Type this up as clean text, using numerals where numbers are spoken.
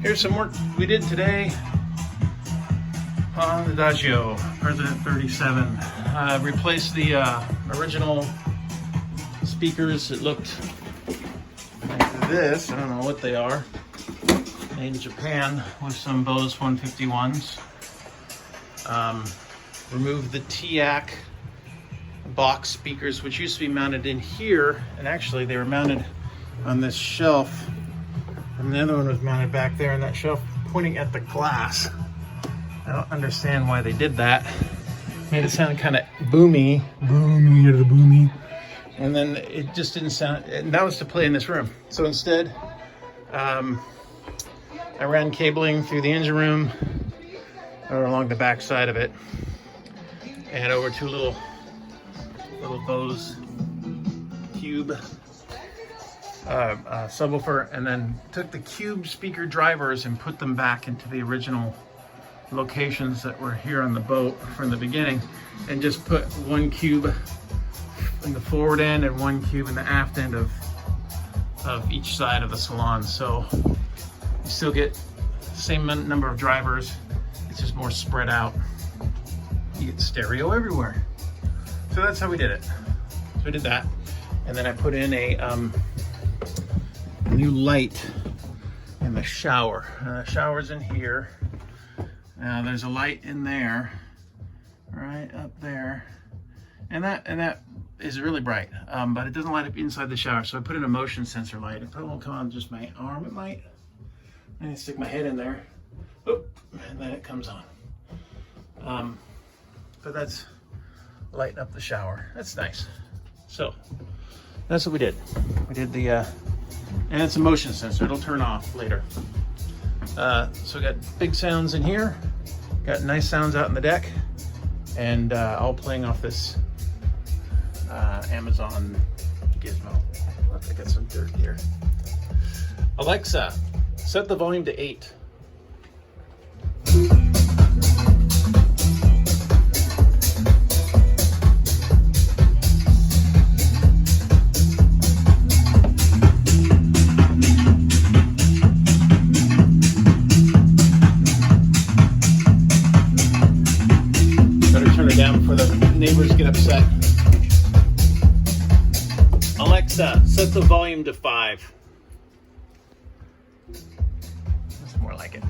Here's some work we did today on the Adagio President 37. Replaced the original speakers. It looked like this. I don't know what they are. Made in Japan with some Bose 151s. Removed the TIAC box speakers, which used to be mounted in here, and actually they were mounted on this shelf, and the other one was mounted back there on that shelf pointing at the glass. I don't understand why they did that. Made it sound kind of boomy, and then it just didn't sound, and that was to play in this room. So instead, I ran cabling through the engine room or along the back side of it and over to a little Bose Cube subwoofer, and then took the Cube speaker drivers and put them back into the original locations that were here on the boat from the beginning, and just put one Cube in the forward end and one Cube in the aft end of each side of the Salon. So you still get the same number of drivers, it's just more spread out. You get stereo everywhere. So that's how we did it. So we did that, and then I put in a new light in the shower. The shower's in here. Now there's a light in there, right up there, and that is really bright, but it doesn't light up inside the shower. So I put in a motion sensor light. It probably won't come on just my arm. It might. I need to stick my head in there, oop, and then it comes on. But that's lighting up the shower. That's nice. So that's what we did. We did the, and it's a motion sensor. It'll turn off later. So we got big sounds in here, got nice sounds out in the deck, and all playing off this Amazon gizmo. I got some dirt here. Alexa, set the volume to 8. Down before the neighbors get upset. Alexa, set the volume to 5. That's more like it.